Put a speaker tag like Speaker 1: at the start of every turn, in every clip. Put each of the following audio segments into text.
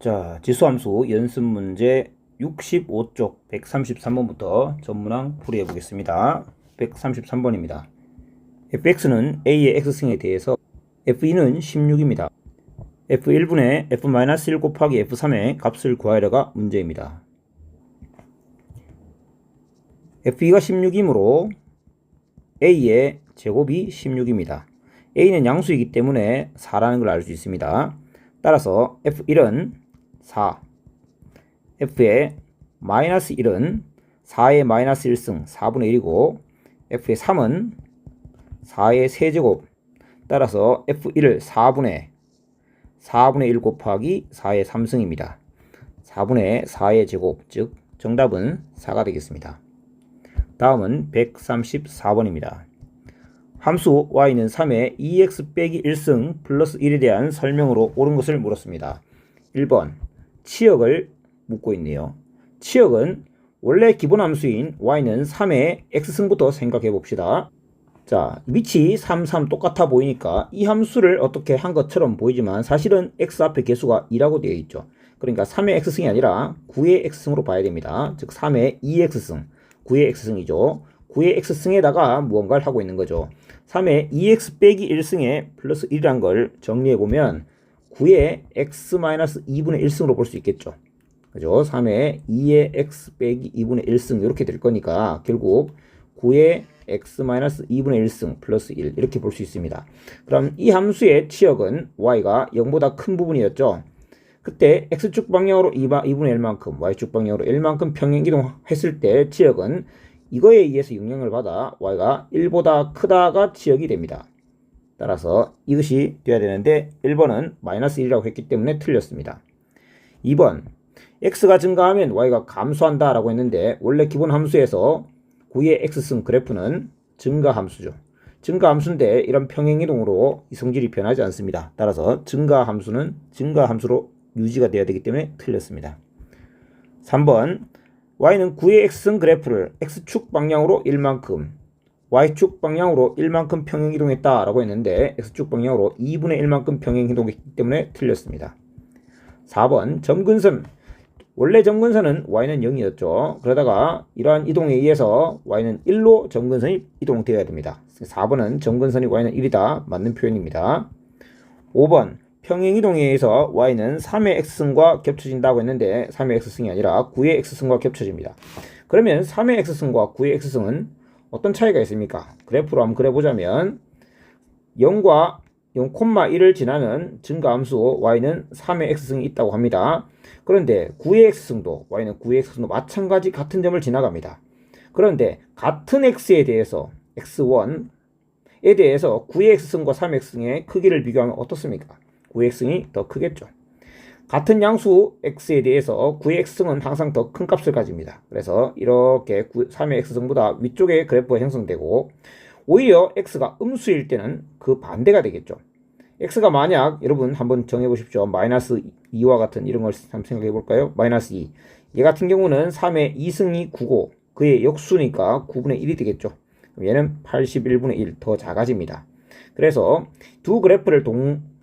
Speaker 1: 자, 지수함수 연습 문제 65쪽 133번부터 전문항 풀이해 보겠습니다. 133번입니다. fx는 a의 x승에 대해서 f2는 16입니다. f1분의 f-1 곱하기 f3의 값을 구하려가 문제입니다. f2가 16이므로 a의 제곱이 16입니다. a는 양수이기 때문에 4라는 걸 알 수 있습니다. 따라서 f1은 4, f의 마이너스 1은 4의 마이너스 1승 4분의 1이고 f의 3은 4의 세제곱, 따라서 f1을 4분의 1 곱하기 4의 3승입니다. 4분의 4의 제곱, 즉 정답은 4가 되겠습니다. 다음은 134번입니다. 함수 y는 3의 2x 빼기 1승 플러스 1에 대한 설명으로 옳은 것을 물었습니다. 1번 치역을 묻고 있네요. 치역은 원래 기본 함수인 y는 3의 x승부터 생각해 봅시다. 자, 위치 3, 3 똑같아 보이니까 이 함수를 어떻게 한 것처럼 보이지만 사실은 x 앞에 개수가 2라고 되어 있죠. 그러니까 3의 x승이 아니라 9의 x승으로 봐야 됩니다. 즉 3의 2x승, 9의 x승이죠. 9의 x승에다가 무언가를 하고 있는 거죠. 3의 2x 빼기 1승에 플러스 1이란 걸 정리해보면 9의 x-2분의 1승으로 볼 수 있겠죠. 그죠? 3의 2의 x 빼기 2분의 1승 이렇게 될 거니까 결국 9의 x-2분의 1승 플러스 1 이렇게 볼 수 있습니다. 그럼 이 함수의 치역은 y가 0보다 큰 부분이었죠. 그때 x축 방향으로 2분의 1만큼, y축 방향으로 1만큼 평행이동했을 때 치역은 이거에 의해서 영향을 받아 y가 1보다 크다가 치역이 됩니다. 따라서 이것이 돼야 되는데 1번은 마이너스 1이라고 했기 때문에 틀렸습니다. 2번 x가 증가하면 y가 감소한다 라고 했는데 원래 기본 함수에서 9의 x승 그래프는 증가함수죠. 증가함수인데 이런 평행이동으로 이 성질이 변하지 않습니다. 따라서 증가함수는 증가함수로 유지가 돼야 되기 때문에 틀렸습니다. 3번 y는 9의 x승 그래프를 x축 방향으로 1만큼 y축 방향으로 1만큼 평행이동했다 라고 했는데 x축 방향으로 2분의 1만큼 평행이동했기 때문에 틀렸습니다. 4번 점근선, 원래 점근선은 y는 0이었죠. 그러다가 이러한 이동에 의해서 y는 1로 점근선이 이동되어야 됩니다. 4번은 점근선이 y는 1이다. 맞는 표현입니다. 5번 평행이동에 의해서 y는 3의 x승과 겹쳐진다고 했는데 3의 x승이 아니라 9의 x승과 겹쳐집니다. 그러면 3의 x승과 9의 x승은 어떤 차이가 있습니까? 그래프로 한번 그려보자면 0과 0,1을 지나는 증가함수 y는 3의 x승이 있다고 합니다. 그런데 9의 x승도 y는 9의 x승도 마찬가지 같은 점을 지나갑니다. 그런데 같은 x에 대해서 x1에 대해서 9의 x승과 3의 x승의 크기를 비교하면 어떻습니까? 9의 x승이 더 크겠죠. 같은 양수 x에 대해서 9의 x승은 항상 더 큰 값을 가집니다. 그래서 이렇게 3의 x승보다 위쪽에 그래프가 형성되고 오히려 x가 음수일 때는 그 반대가 되겠죠. x가 만약 여러분 한번 정해보십시오. 마이너스 2와 같은 이런 걸 한번 생각해 볼까요? 마이너스 2. 얘 같은 경우는 3의 2승이 9고 그의 역수니까 9분의 1이 되겠죠. 그럼 얘는 81분의 1 더 작아집니다. 그래서 두 그래프를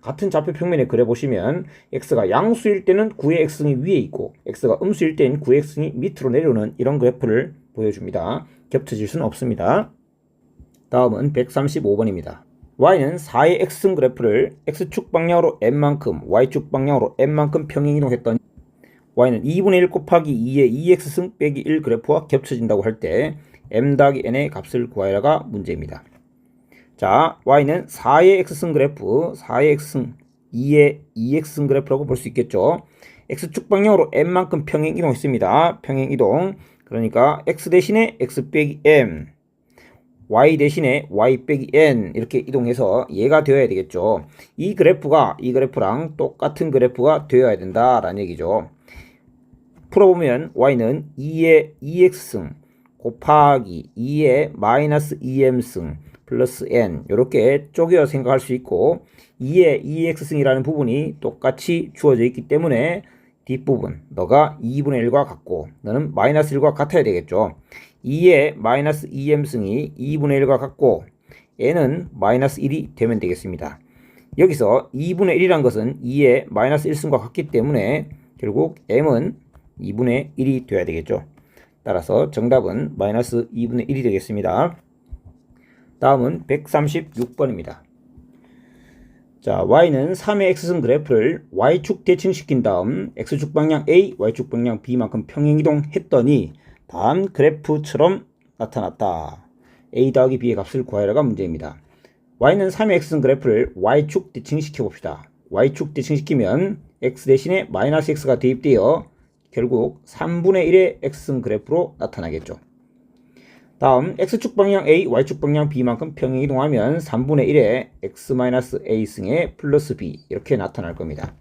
Speaker 1: 같은 좌표 평면에 그려보시면 x가 양수일 때는 9의 x승이 위에 있고 x가 음수일 때는 9의 x승이 밑으로 내려오는 이런 그래프를 보여줍니다. 겹쳐질 수는 없습니다. 다음은 135번입니다. y는 4의 x승 그래프를 x축 방향으로 n만큼 y축 방향으로 n만큼 평행이동했더니 y는 2분의 1 곱하기 2의 2x승 빼기 1 그래프와 겹쳐진다고 할 때 m-n의 값을 구하여라가 문제입니다. 자, y는 4의 x승 그래프, 4의 x승, 2의 2x승 그래프라고 볼 수 있겠죠. x축 방향으로 n만큼 평행이동했습니다. 평행이동. 그러니까 x 대신에 x 빼기 m, y 대신에 y 빼기 n 이렇게 이동해서 얘가 되어야 되겠죠. 이 그래프랑 똑같은 그래프가 되어야 된다라는 얘기죠. 풀어보면 y는 2의 2x승 곱하기 2의 마이너스 2m승 플러스 n 이렇게 쪼개어 생각할 수 있고 2의 2x승이라는 부분이 똑같이 주어져 있기 때문에 뒷부분 너가 2분의 1과 같고 너는 마이너스 1과 같아야 되겠죠. 2의 마이너스 2m승이 2분의 1과 같고 n은 마이너스 1이 되면 되겠습니다. 여기서 2분의 1이란 것은 2의 마이너스 1승과 같기 때문에 결국 m은 2분의 1이 돼야 되겠죠. 따라서 정답은 마이너스 2분의 1이 되겠습니다. 다음은 136번입니다. 자, y는 3의 x승 그래프를 y축 대칭시킨 다음 x축 방향 a, y축 방향 b만큼 평행이동했더니 다음 그래프처럼 나타났다. a 더하기 b의 값을 구하여라가 문제입니다. y는 3의 x승 그래프를 y축 대칭시켜 봅시다. y축 대칭시키면 x 대신에 마이너스 x가 대입되어 결국 3분의 1의 x승 그래프로 나타나겠죠. 다음 x축 방향 a, y축 방향 b만큼 평행이동하면 3분의 1의 x-a승의 플러스 b 이렇게 나타날 겁니다.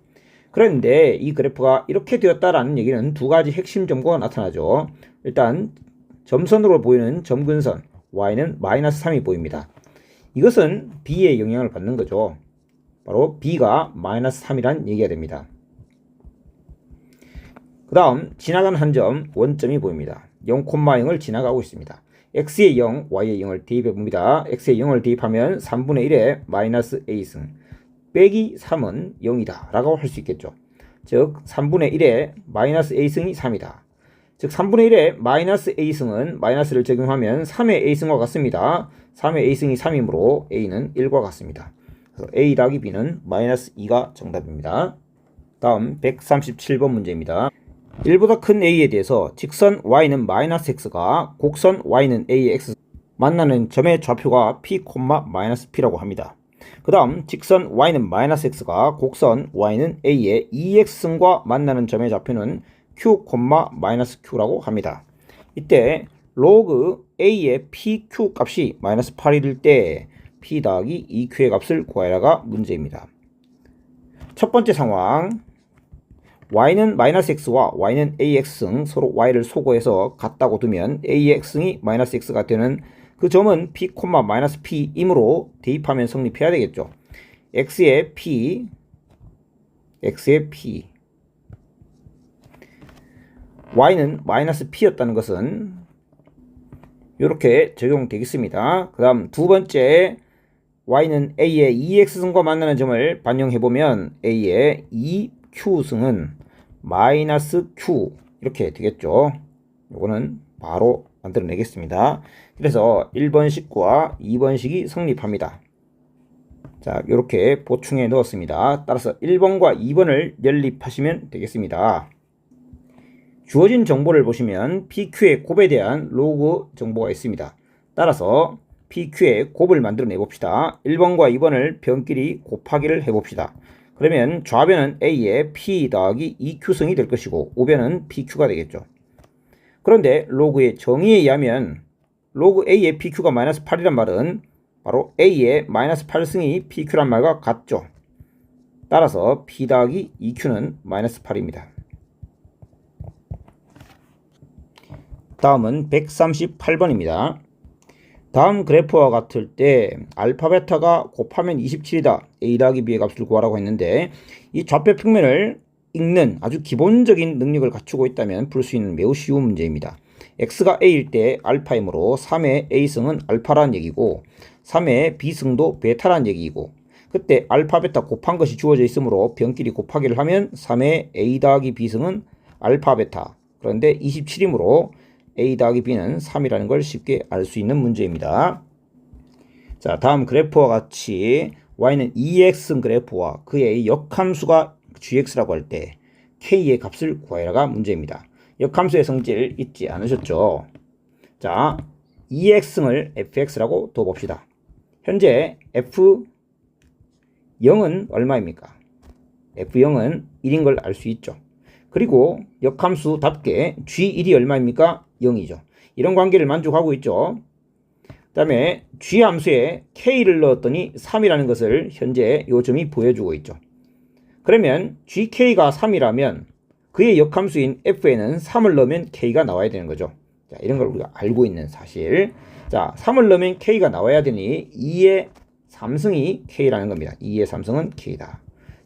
Speaker 1: 그런데 이 그래프가 이렇게 되었다라는 얘기는 두 가지 핵심 점과 나타나죠. 일단 점선으로 보이는 점근선 y는 마이너스 3이 보입니다. 이것은 b의 영향을 받는 거죠. 바로 b가 마이너스 3이란 얘기가 됩니다. 그 다음 지나가는 한 점 원점이 보입니다. 0,0을 지나가고 있습니다. x의 0, y의 0을 대입해 봅니다. x의 0을 대입하면 3분의 1의 마이너스 a승 빼기 3은 0이다 라고 할 수 있겠죠. 즉 3분의 1의 마이너스 a승이 3이다. 즉 3분의 1의 마이너스 a승은 마이너스를 적용하면 3의 a승과 같습니다. 3의 a승이 3이므로 a는 1과 같습니다. 그래서 a 더하기 b는 마이너스 2가 정답입니다. 다음 137번 문제입니다. 1보다 큰 a에 대해서 직선 y는 마이너스 x가 곡선 y는 a의 x 만나는 점의 좌표가 p, 마이너스 p라고 합니다. 그 다음 직선 y는 마이너스 x가 곡선 y는 a의 2x승과 만나는 점의 좌표는 q, 마이너스 q라고 합니다. 이때 로그 a의 pq 값이 마이너스 8일 때 p 더하기 2q의 값을 구하여라가 문제입니다. 첫 번째 상황 y는 마이너스 x와 y는 ax승 서로 y를 소거해서 같다고 두면 a의 x승이 마이너스 x가 되는 그 점은 p, 마이너스 p이므로 대입하면 성립해야 되겠죠. x의 p y는 마이너스 p였다는 것은 이렇게 적용되겠습니다. 그 다음 두 번째 y는 a의 2x승과 만나는 점을 반영해보면 a의 2q승은 마이너스 q 이렇게 되겠죠. 요거는 바로 만들어내겠습니다. 그래서 1번식과 2번식이 성립합니다. 자, 이렇게 보충해 넣었습니다. 따라서 1번과 2번을 연립하시면 되겠습니다. 주어진 정보를 보시면 PQ의 곱에 대한 로그 정보가 있습니다. 따라서 PQ의 곱을 만들어내 봅시다. 1번과 2번을 변끼리 곱하기를 해봅시다. 그러면 좌변은 A의 P 더하기 2Q승이 될 것이고 우변은 PQ가 되겠죠. 그런데 로그의 정의에 의하면 로그 A의 PQ가 마이너스 8이란 말은 바로 A의 마이너스 8승이 PQ란 말과 같죠. 따라서 P 더하기 2Q는 마이너스 8입니다. 다음은 138번입니다. 다음 그래프와 같을 때 알파 베타가 곱하면 27이다. a 더하기 b의 값을 구하라고 했는데 이 좌표 평면을 읽는 아주 기본적인 능력을 갖추고 있다면 풀 수 있는 매우 쉬운 문제입니다. x가 a일 때 알파이므로 3의 a승은 알파란 얘기고 3의 b승도 베타란 얘기이고 그때 알파 베타 곱한 것이 주어져 있으므로 변끼리 곱하기를 하면 3의 a 더하기 b승은 알파 베타 그런데 27이므로 a 더하기 b는 3이라는 걸 쉽게 알 수 있는 문제입니다. 자, 다음 그래프와 같이 y는 2x승 그래프와 그의 역함수가 gx라고 할 때 k의 값을 구하여라가 문제입니다. 역함수의 성질 잊지 않으셨죠? 자, 2x승을 fx라고 둬봅시다. 현재 f0은 얼마입니까? f0은 1인 걸 알 수 있죠. 그리고 역함수답게 g1이 얼마입니까? 0이죠. 이런 관계를 만족하고 있죠. 그 다음에 g함수에 k를 넣었더니 3이라는 것을 현재 이 점이 보여주고 있죠. 그러면 gk가 3이라면 그의 역함수인 f에는 3을 넣으면 k가 나와야 되는 거죠. 자, 이런 걸 우리가 알고 있는 사실. 자, 3을 넣으면 k가 나와야 되니 2의 3승이 k라는 겁니다. 2의 3승은 k다.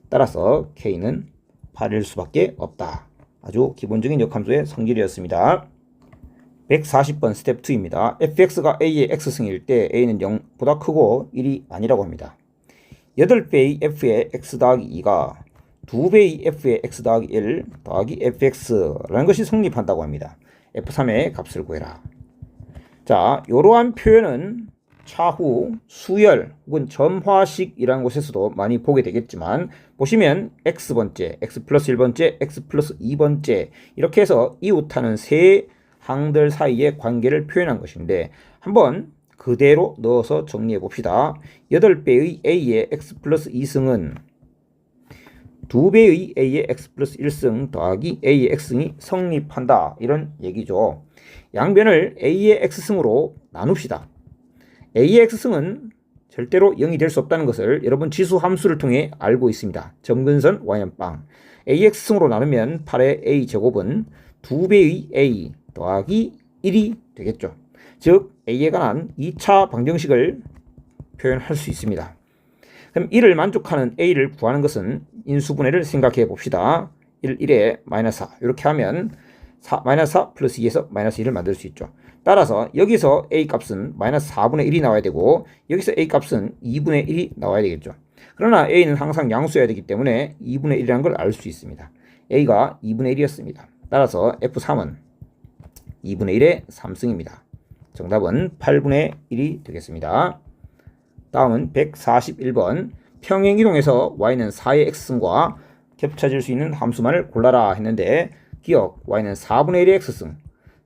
Speaker 1: 따라서 k는 8일 수밖에 없다. 아주 기본적인 역함수의 성질이었습니다. 140번 스텝 2입니다. fx가 a의 x승일 때 a는 0보다 크고 1이 아니라고 합니다. 8배의 f의 x 더하기 2가 2배의 f의 x 더하기 1 더하기 fx라는 것이 성립한다고 합니다. f3의 값을 구해라. 자, 이러한 표현은 차후 수열 혹은 점화식이라는 곳에서도 많이 보게 되겠지만, 보시면 x번째, x 플러스 1번째, x 플러스 2번째 이렇게 해서 이웃하는 세 항들 사이의 관계를 표현한 것인데, 한번 그대로 넣어서 정리해 봅시다. 8배의 a의 x 플러스 2승은 2배의 a의 x 플러스 1승 더하기 a의 x승이 성립한다, 이런 얘기죠. 양변을 a의 x승으로 나눕시다. a의 x승은 절대로 0이 될 수 없다는 것을 여러분 지수 함수를 통해 알고 있습니다. 점근선 y는 빵. a의 x승으로 나누면 8의 a 제곱은 2배의 a 더하기 1이 되겠죠. 즉 a에 관한 2차 방정식을 표현할 수 있습니다. 그럼 이를 만족하는 a를 구하는 것은 인수분해를 생각해 봅시다. 1, 1에 마이너스 4 이렇게 하면 마이너스 4 플러스 2에서 마이너스 1을 만들 수 있죠. 따라서 여기서 a 값은 마이너스 4분의 1이 나와야 되고, 여기서 a 값은 2분의 1이 나와야 되겠죠. 그러나 a는 항상 양수여야 되기 때문에 2분의 1이라는 걸 알 수 있습니다. a가 2분의 1이었습니다. 따라서 f3은 2분의 1의 3승입니다. 정답은 8분의 1이 되겠습니다. 다음은 141번. 평행이동에서 y는 4의 x승과 겹쳐질 수 있는 함수만을 골라라 했는데, 기억 y는 4분의 1의 x승,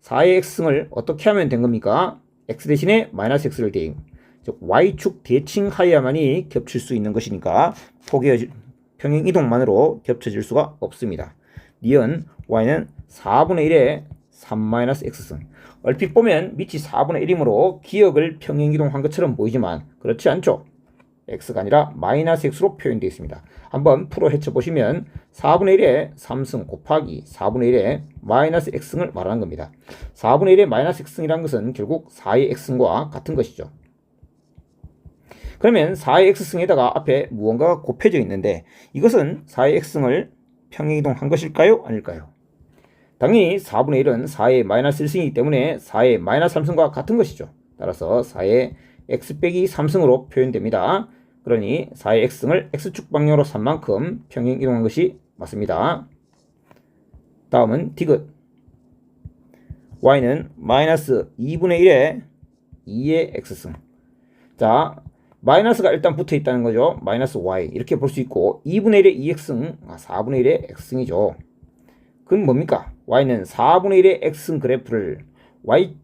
Speaker 1: 4의 x승을 어떻게 하면 된 겁니까? x 대신에 마이너스 x를 대입, 즉 y축 대칭하여야만이 겹칠 수 있는 것이니까 평행이동만으로 겹쳐질 수가 없습니다. 니은 y는 4분의 1의 3-x승. 얼핏 보면 밑이 4분의 1이므로 기억을 평행이동한 것처럼 보이지만 그렇지 않죠. x가 아니라 마이너스 x로 표현되어 있습니다. 한번 풀어 헤쳐보시면 4분의 1의 3승 곱하기 4분의 1의 마이너스 x승을 말하는 겁니다. 4분의 1의 마이너스 x승이라는 것은 결국 4의 x승과 같은 것이죠. 그러면 4의 x승에다가 앞에 무언가가 곱해져 있는데, 이것은 4의 x승을 평행이동한 것일까요? 아닐까요? 당연히 4분의 1은 4의 마이너스 1승이기 때문에 4의 마이너스 3승과 같은 것이죠. 따라서 4의 x 빼기 3승으로 표현됩니다. 그러니 4의 x승을 x축 방향으로 3만큼 평행이동한 것이 맞습니다. 다음은 디귿. y는 마이너스 2분의 1의 2의 x승. 자, 마이너스가 일단 붙어 있다는 거죠. 마이너스 y 이렇게 볼 수 있고, 2분의 1의 2x승, 4분의 1의 x승이죠. 그럼 뭡니까? y는 4분의 1의 x승 그래프를 y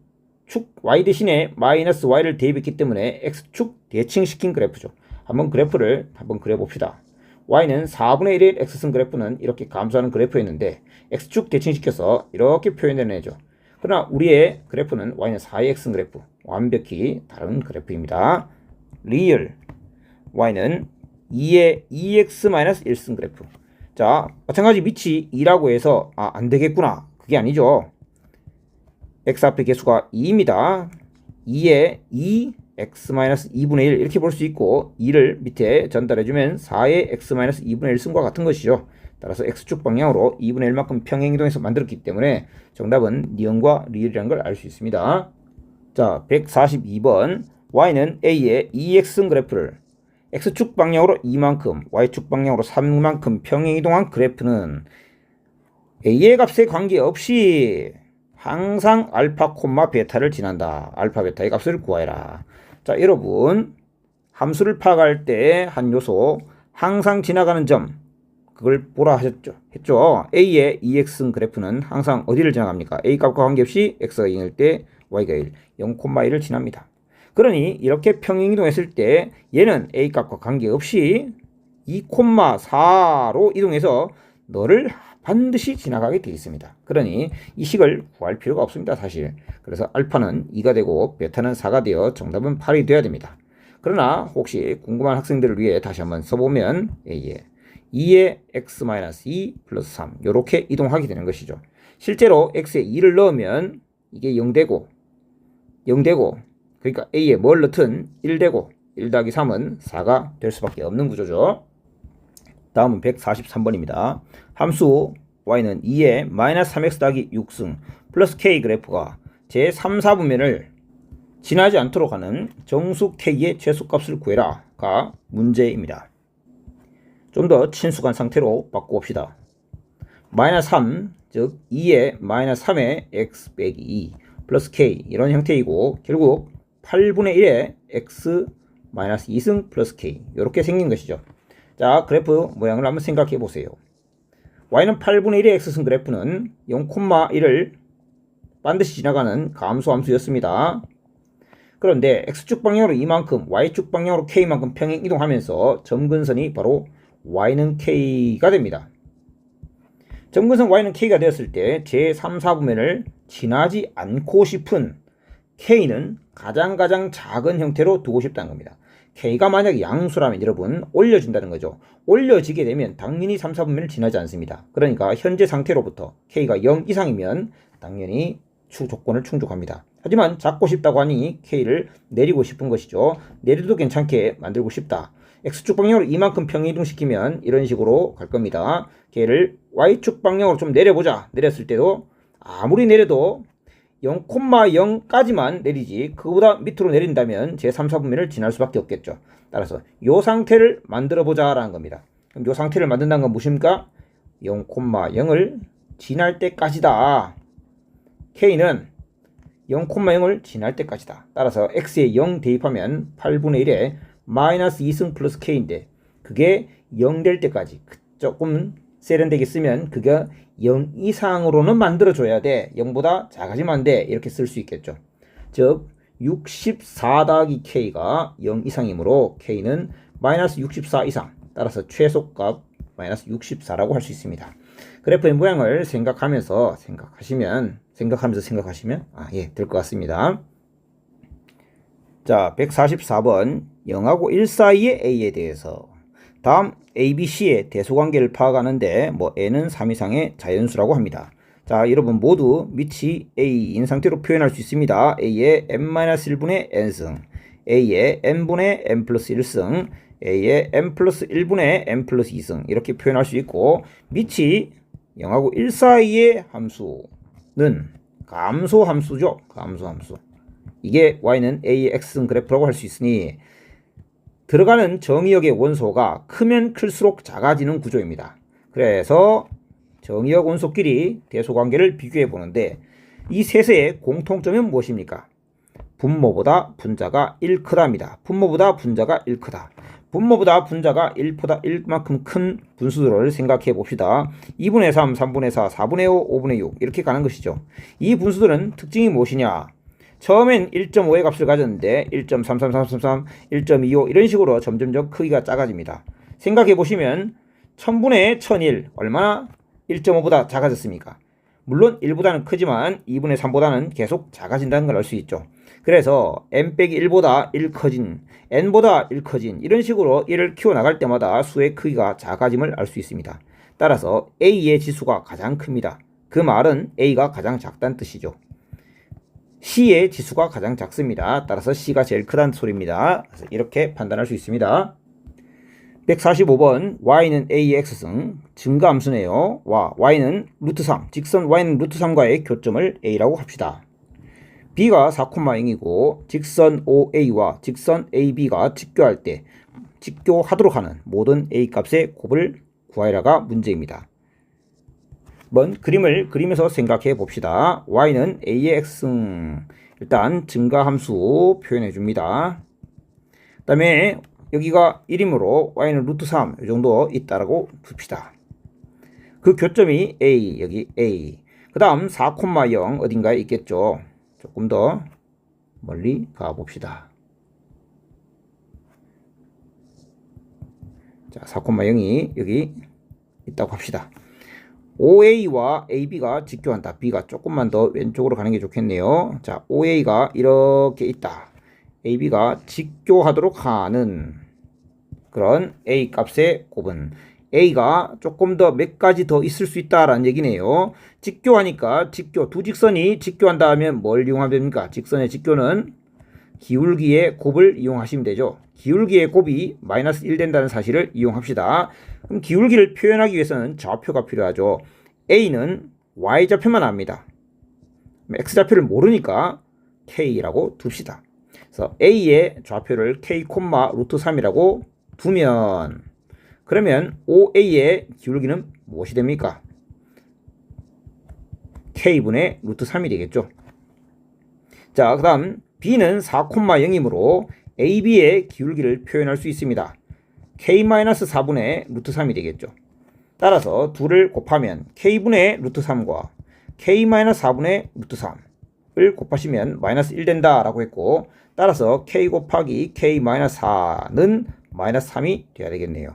Speaker 1: 대신에 마이너스 y를 대입했기 때문에 x축 대칭시킨 그래프죠. 한번 그래프를 그려봅시다. y는 4분의 1의 x승 그래프는 이렇게 감소하는 그래프였는데 x축 대칭시켜서 이렇게 표현해내죠. 그러나 우리의 그래프는 y는 4의 x승 그래프, 완벽히 다른 그래프입니다. 리얼 y는 2의 2x-1승 그래프. 자, 마찬가지 밑이 2라고 해서 안 되겠구나, 그게 아니죠. x 앞에 개수가 2입니다. 2에 2x-2분의 1 이렇게 볼 수 있고, 2를 밑에 전달해주면 4의 x-2분의 1승과 같은 것이죠. 따라서 x축 방향으로 2분의 1만큼 평행이동해서 만들었기 때문에 정답은 니은과 리을이라는 걸 알 수 있습니다. 자, 142번. y는 a의 2x승 그래프를 x축 방향으로 2만큼, y축 방향으로 3만큼 평행이동한 그래프는 a의 값에 관계없이 항상 알파, 베타를 지난다. 알파, 베타의 값을 구하여라. 자, 여러분, 함수를 파악할 때 한 요소, 항상 지나가는 점, 그걸 보라 했죠. a의 2x승 그래프는 항상 어디를 지나갑니까? a 값과 관계없이 x가 0일 때 y가 1, 0,1을 지납니다. 그러니 이렇게 평행이동했을 때 얘는 a 값과 관계없이 2,4로 이동해서 너를 반드시 지나가게 되어 있습니다. 그러니 이 식을 구할 필요가 없습니다, 사실. 그래서 알파는 2가 되고 베타는 4가 되어 정답은 8이 되어야 됩니다. 그러나 혹시 궁금한 학생들을 위해 다시 한번 써보면 a에 2의 x-2 플러스 3 이렇게 이동하게 되는 것이죠. 실제로 x에 2를 넣으면 이게 0되고 그러니까 a에 뭘 넣든 1되고 1 더하기 3은 4가 될 수밖에 없는 구조죠. 다음은 143번입니다. 함수 y는 2의 마이너스 3x 더하기 6승 플러스 k 그래프가 제3, 4분면을 지나지 않도록 하는 정수 k의 최소값을 구해라 가 문제입니다. 좀 더 친숙한 상태로 바꿔봅시다. 마이너스 3, 즉 2의 마이너스 3의 x 빼기 2 플러스 k 이런 형태이고 결국 8분의 1의 x 마이너스 2승 플러스 k 이렇게 생긴 것이죠. 자, 그래프 모양을 한번 생각해 보세요. y는 8분의 1의 x승 그래프는 0,1을 반드시 지나가는 감소함수였습니다. 그런데 x축 방향으로 이만큼, y축 방향으로 k만큼 평행 이동하면서 점근선이 바로 y는 k가 됩니다. 점근선 y는 k가 되었을 때 제3, 4분면을 지나지 않고 싶은 k는 가장 작은 형태로 두고 싶다는 겁니다. k가 만약 양수라면 여러분 올려진다는 거죠. 올려지게 되면 당연히 3, 4분면을 지나지 않습니다. 그러니까 현재 상태로부터 k가 0 이상이면 당연히 조건을 충족합니다. 하지만 잡고 싶다고 하니 k를 내리고 싶은 것이죠. 내려도 괜찮게 만들고 싶다. x축 방향으로 이만큼 평행이동시키면 이런 식으로 갈 겁니다. k를 y축 방향으로 좀 내려보자. 내렸을 때도 아무리 내려도 0,0까지만 내리지 그보다 밑으로 내린다면 제3, 4분면을 지날 수밖에 없겠죠. 따라서 이 상태를 만들어 보자 라는 겁니다. 그럼 이 상태를 만든다는 건 무엇입니까? 0,0을 지날 때까지다. k는 0,0을 지날 때까지다. 따라서 x에 0 대입하면 8분의 1에 마이너스 2승 플러스 k인데 그게 0 될 때까지 조금 세련되게 쓰면 그게 0 이상으로는 만들어줘야 돼. 0보다 작아지면 안 돼. 이렇게 쓸 수 있겠죠. 즉 64 더하기 k가 0 이상이므로 k는 마이너스 64 이상. 따라서 최소값 마이너스 64라고 할 수 있습니다. 그래프의 모양을 생각하면서 생각하시면 될 것 같습니다. 자, 144번 0하고 1 사이의 a에 대해서 다음 ABC의 대소관계를 파악하는데 n은 3 이상의 자연수라고 합니다. 자, 여러분 모두 밑이 a인 상태로 표현할 수 있습니다. a의 n-1분의 n승, a의 n분의 n 플러스 1승, a의 n 플러스 1분의 n 플러스 2승 이렇게 표현할 수 있고 밑이 0하고 1 사이의 함수는 감소함수죠. 감소함수. 이게 y는 a의 x승 그래프라고 할 수 있으니 들어가는 정의역의 원소가 크면 클수록 작아지는 구조입니다. 그래서 정의역 원소끼리 대소관계를 비교해 보는데 이 셋의 공통점은 무엇입니까? 분모보다 분자가 1 크다입니다. 분모보다 분자가 1 크다. 분모보다 분자가 1보다 1만큼 큰 분수들을 생각해 봅시다. 2분의 3, 3분의 4, 4분의 5, 5분의 6 이렇게 가는 것이죠. 이 분수들은 특징이 무엇이냐? 처음엔 1.5의 값을 가졌는데 1.33333, 1.25 이런 식으로 점점점 크기가 작아집니다. 생각해 보시면 1000분의 1001 얼마나 1.5보다 작아졌습니까? 물론 1보다는 크지만 2분의 3보다는 계속 작아진다는 걸 알 수 있죠. 그래서 n-1보다 1 커진, n보다 1 커진 이런 식으로 1을 키워나갈 때마다 수의 크기가 작아짐을 알 수 있습니다. 따라서 a의 지수가 가장 큽니다. 그 말은 a가 가장 작다는 뜻이죠. C의 지수가 가장 작습니다. 따라서 C가 제일 크다는 소리입니다. 그래서 이렇게 판단할 수 있습니다. 145번 y는 a의 x승 증가함수네요. y는 루트 3, 직선 y는 루트 3과의 교점을 a라고 합시다. b가 4,0이고 직선 OA와 직선 AB가 직교할 때 직교하도록 하는 모든 a 값의 곱을 구하라가 문제입니다. 한번 그림을 그리면서 생각해 봅시다. y는 a의 x승 일단 증가함수 표현해 줍니다. 그 다음에 여기가 1이므로 y는 루트 3 이 정도 있다라고 둡시다. 그 교점이 a, 여기 a. 그 다음 4,0 어딘가에 있겠죠. 조금 더 멀리 가봅시다. 자, 4,0이 여기 있다고 합시다. OA와 AB가 직교한다. B가 조금만 더 왼쪽으로 가는 게 좋겠네요. 자, OA가 이렇게 있다. AB가 직교하도록 하는 그런 A 값의 곱은 A가 조금 더 몇 가지 더 있을 수 있다라는 얘기네요. 직교하니까 직교, 두 직선이 직교한다 하면 뭘 이용하면 됩니까? 직선의 직교는 기울기의 곱을 이용하시면 되죠. 기울기의 곱이 마이너스 1 된다는 사실을 이용합시다. 그럼 기울기를 표현하기 위해서는 좌표가 필요하죠. A는 Y좌표만 압니다. X좌표를 모르니까 K라고 둡시다. 그래서 A의 좌표를 K, 루트 3이라고 두면 그러면 OA의 기울기는 무엇이 됩니까? K분의 루트 3이 되겠죠. 자, 그 다음 B는 4,0이므로 AB의 기울기를 표현할 수 있습니다. K-4분의 루트 3이 되겠죠. 따라서 둘을 곱하면 K분의 루트 3과 K-4분의 루트 3을 곱하시면 마이너스 1 된다 라고 했고, 따라서 K 곱하기 K-4는 마이너스 3이 되어야 되겠네요.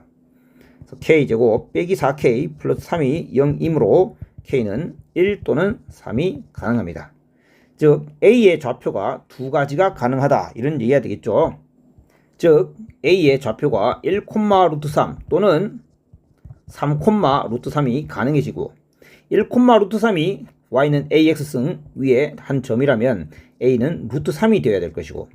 Speaker 1: 그래서 K제곱 빼기 4K 플러스 3이 0이므로 K는 1 또는 3이 가능합니다. 즉 A의 좌표가 두 가지가 가능하다, 이런 얘기가 되겠죠. 즉 A의 좌표가 1, 루트 3 또는 3, 루트 3이 가능해지고, 1, 루트 3이 y는 ax승 위에 한 점이라면 a는 루트 3이 되어야 될 것이고,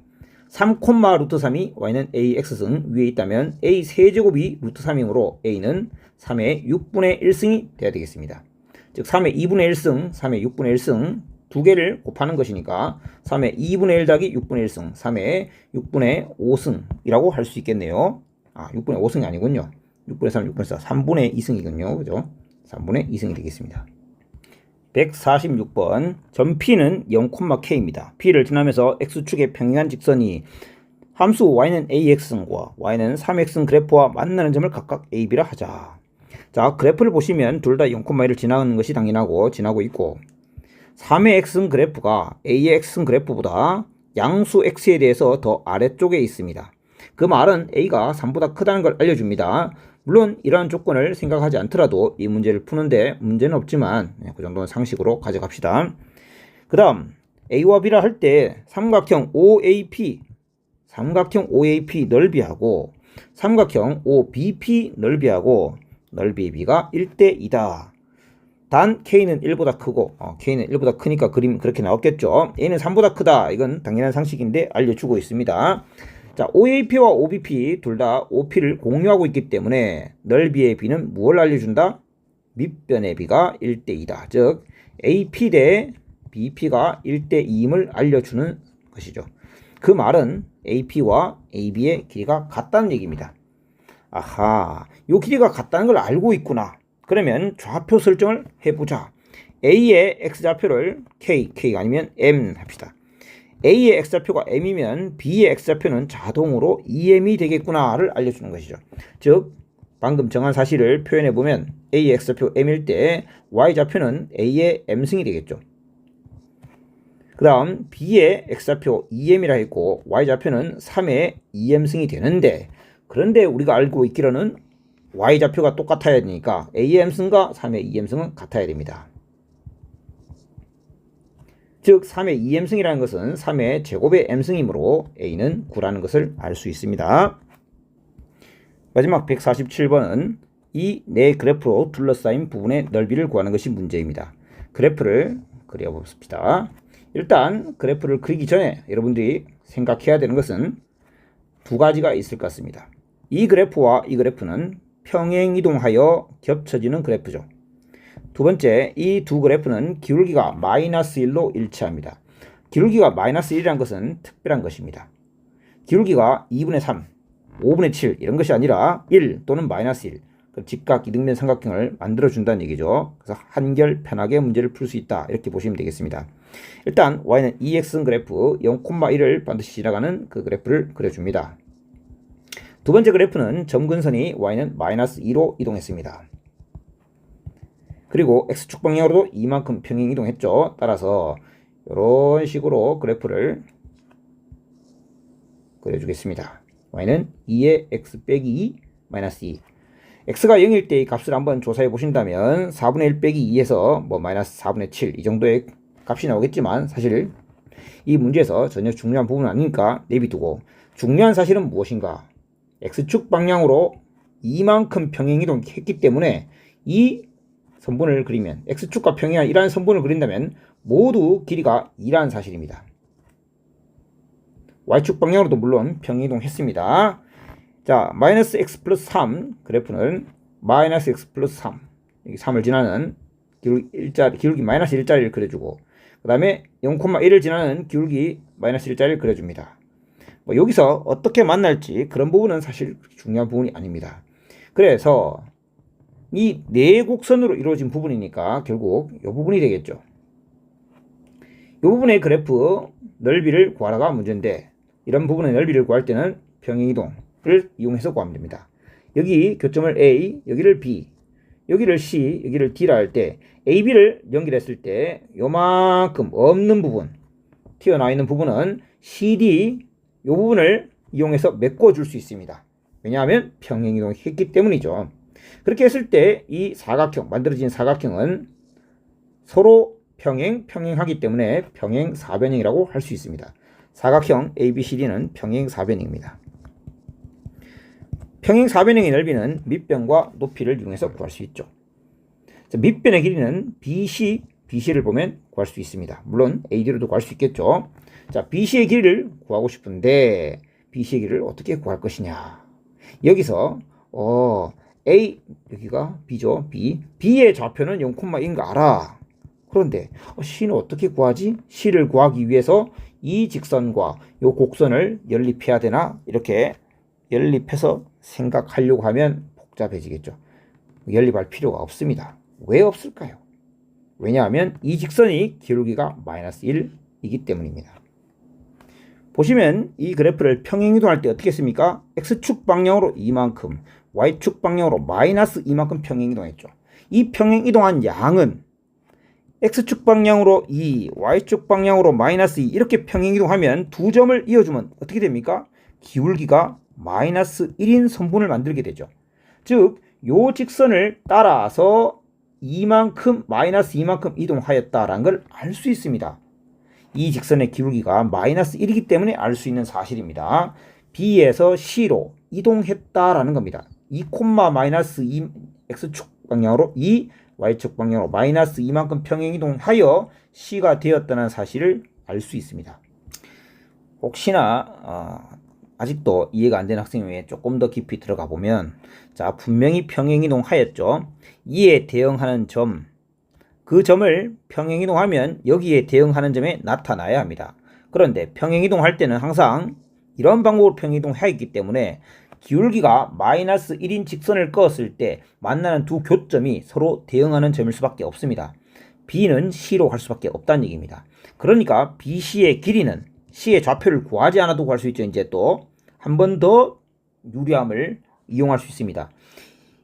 Speaker 1: 3, 루트 3이 y는 ax승 위에 있다면 a 세제곱이 루트 3이므로 a는 3의 6분의 1승이 되어야 되겠습니다. 즉 3의 2분의 1승, 3의 6분의 1승 두 개를 곱하는 것이니까 3의 2분의 1 더하기 6분의 1승, 3의 6분의 5승이라고 할 수 있겠네요. 6분의 5승이 아니군요. 6분의 3, 6분의 4, 3분의 2승이군요. 그죠? 3분의 2승이 되겠습니다. 146번. 점 P는 0,K입니다. P를 지나면서 X축의 평행한 직선이 함수 y는 ax승과 y는 3x승 그래프와 만나는 점을 각각 a, b라 하자. 자, 그래프를 보시면 둘 다 0,1을 지나가는 것이 당연하고 지나고 있고, 3의 x승 그래프가 a의 x승 그래프보다 양수 x에 대해서 더 아래쪽에 있습니다. 그 말은 a가 3보다 크다는 걸 알려줍니다. 물론 이러한 조건을 생각하지 않더라도 이 문제를 푸는데 문제는 없지만 그 정도는 상식으로 가져갑시다. 그 다음 a와 b라 할 때 삼각형 OAP 넓이하고 삼각형 OBP 넓이하고 넓이의 b가 1대2다. 단 K는 1보다 크고 K는 1보다 크니까 그림 그렇게 나왔겠죠. A는 3보다 크다. 이건 당연한 상식인데 알려주고 있습니다. 자, OAP와 OBP 둘 다 OP를 공유하고 있기 때문에 넓이의 B는 무엇을 알려준다? 밑변의 B가 1대2다. 즉 AP 대 BP가 1대2임을 알려주는 것이죠. 그 말은 AP와 AB의 길이가 같다는 얘기입니다. 아하, 요 길이가 같다는 걸 알고 있구나. 그러면 좌표 설정을 해보자. A의 X좌표를 K가 아니면 M 합시다. A의 X좌표가 M이면 B의 X좌표는 자동으로 EM이 되겠구나를 알려주는 것이죠. 즉 방금 정한 사실을 표현해보면 A의 X좌표 M일 때 Y좌표는 A의 M승이 되겠죠. 그 다음 B의 X좌표 EM이라 했고 Y좌표는 3의 EM승이 되는데, 그런데 우리가 알고 있기로는 Y좌표가 똑같아야 되니까 A의 M승과 3의 EM승은 같아야 됩니다. 즉 3의 2m승이라는 것은 3의 제곱의 m승이므로 a는 9라는 것을 알 수 있습니다. 마지막 147번은 이 네 그래프로 둘러싸인 부분의 넓이를 구하는 것이 문제입니다. 그래프를 그려봅시다. 일단 그래프를 그리기 전에 여러분들이 생각해야 되는 것은 두 가지가 있을 것 같습니다. 이 그래프와 이 그래프는 평행이동하여 겹쳐지는 그래프죠. 두 번째, 이 두 그래프는 기울기가 마이너스 1로 일치합니다. 기울기가 마이너스 1이라는 것은 특별한 것입니다. 기울기가 2분의 3, 5분의 7 이런 것이 아니라 1 또는 마이너스 1, 직각 이등변 삼각형을 만들어준다는 얘기죠. 그래서 한결 편하게 문제를 풀 수 있다, 이렇게 보시면 되겠습니다. 일단 y는 2x승 그래프 0,1을 반드시 지나가는 그 그래프를 그려줍니다. 두 번째 그래프는 점근선이 y는 마이너스 2로 이동했습니다. 그리고 x축 방향으로도 이만큼 평행 이동했죠. 따라서 이런 식으로 그래프를 그려주겠습니다. y는 2의 x 빼기 2 마이너스 2. x가 0일 때 이 값을 한번 조사해 보신다면 4분의 1 빼기 2에서 마이너스 4분의 7 이 정도의 값이 나오겠지만 사실 이 문제에서 전혀 중요한 부분은 아니니까 내비두고, 중요한 사실은 무엇인가? x축 방향으로 이만큼 평행 이동했기 때문에 이 선분을 그리면, x축과 평행한 이러한 선분을 그린다면 모두 길이가 2라는 사실입니다. y축 방향으로도 물론 평행이동했습니다. 자, 마이너스 x 플러스 3 그래프는 마이너스 x 플러스 3, 여기 3을 지나는 기울기 마이너스 1짜리를 그려주고, 그 다음에 0,1을 지나는 기울기 마이너스 1짜리를 그려줍니다. 여기서 어떻게 만날지 그런 부분은 사실 중요한 부분이 아닙니다. 그래서 이 네 곡선으로 이루어진 부분이니까 결국 이 부분이 되겠죠. 이 부분의 그래프 넓이를 구하라가 문제인데, 이런 부분의 넓이를 구할 때는 평행이동을 이용해서 구하면 됩니다. 여기 교점을 A, 여기를 B, 여기를 C, 여기를 D라 할 때 A, B를 연결했을 때 요만큼 없는 부분, 튀어나와 있는 부분은 CD, 이 부분을 이용해서 메꿔줄 수 있습니다. 왜냐하면 평행이동을 했기 때문이죠. 그렇게 했을 때 이 사각형, 만들어진 사각형은 서로 평행하기 때문에 평행사변형이라고 할 수 있습니다. 사각형 ABCD는 평행사변형입니다. 평행사변형의 넓이는 밑변과 높이를 이용해서 구할 수 있죠. 밑변의 길이는 BC를 보면 구할 수 있습니다. 물론 AD로도 구할 수 있겠죠. 자, BC의 길이를 구하고 싶은데 BC의 길이를 어떻게 구할 것이냐. 여기서 A, 여기가 B죠. B의 좌표는 0,1인 거 알아. 그런데 C는 어떻게 구하지? C를 구하기 위해서 이 직선과 이 곡선을 연립해야 되나? 이렇게 연립해서 생각하려고 하면 복잡해지겠죠. 연립할 필요가 없습니다. 왜 없을까요? 왜냐하면 이 직선이 기울기가 -1이기 때문입니다. 보시면 이 그래프를 평행이동할 때 어떻게 했습니까? X축 방향으로 이만큼, Y축 방향으로 -이만큼 평행이동했죠. 이 평행이동한 양은 X축 방향으로 2, Y축 방향으로 -2 이렇게 평행이동하면 두 점을 이어주면 어떻게 됩니까? 기울기가 -1인 선분을 만들게 되죠. 즉, 요 직선을 따라서 이만큼 이동하였다라는 걸 알 수 있습니다. 이 직선의 기울기가 -1이기 때문에 알 수 있는 사실입니다. B에서 C로 이동했다라는 겁니다. 2, -2 X축 방향으로 2, Y축 방향으로 -2만큼 평행이동하여 C가 되었다는 사실을 알 수 있습니다. 혹시나 아직도 이해가 안 되는 학생이 외에 조금 더 깊이 들어가 보면, 자, 분명히 평행이동하였죠. 이에 대응하는 점, 그 점을 평행이동하면 여기에 대응하는 점에 나타나야 합니다. 그런데 평행이동할 때는 항상 이런 방법으로 평행이동해야 했기 때문에 기울기가 -1인 직선을 그었을 때 만나는 두 교점이 서로 대응하는 점일 수밖에 없습니다. B는 C로 갈 수밖에 없다는 얘기입니다. 그러니까 BC의 길이는 C의 좌표를 구하지 않아도 구할 수 있죠. 이제 또 한 번 더 유리함을 이용할 수 있습니다.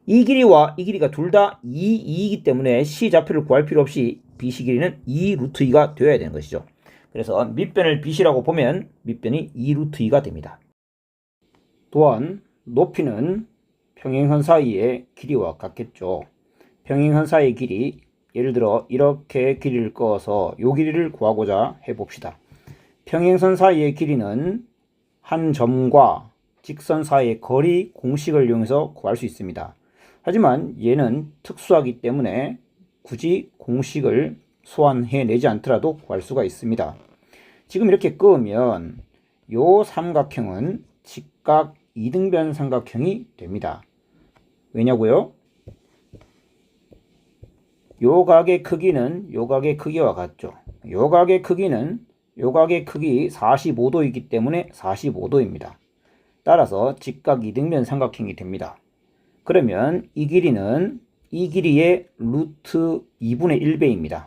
Speaker 1: 이 길이와 이 길이가 둘 다 2이기 때문에 C 좌표를 구할 필요 없이 BC 길이는 2√2가 되어야 되는 것이죠. 그래서 밑변을 BC라고 보면 밑변이 2√2가 됩니다. 또한 높이는 평행선 사이의 길이와 같겠죠. 평행선 사이의 길이, 예를 들어 이렇게 길이를 그어서 이 길이를 구하고자 해봅시다. 평행선 사이의 길이는 한 점과 직선 사이의 거리 공식을 이용해서 구할 수 있습니다. 하지만 얘는 특수하기 때문에 굳이 공식을 소환해내지 않더라도 구할 수가 있습니다. 지금 이렇게 그으면 이 삼각형은 직각 이등변 삼각형이 됩니다. 왜냐고요? 요 각의 크기는 요 각의 크기와 같죠. 요 각의 크기는 요 각의 크기 45도이기 때문에 45도입니다. 따라서 직각 이등변 삼각형이 됩니다. 그러면 이 길이는 이 길이의 루트 2분의 1배입니다.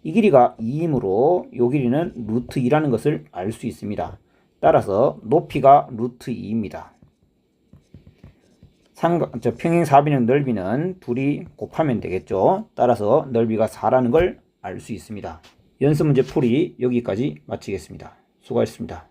Speaker 1: 이 길이가 2이므로 이 길이는 루트 2라는 것을 알 수 있습니다. 따라서 높이가 루트 2입니다. 평행사변형 넓이는 둘이 곱하면 되겠죠. 따라서 넓이가 4라는 걸 알 수 있습니다. 연습 문제 풀이 여기까지 마치겠습니다. 수고하셨습니다.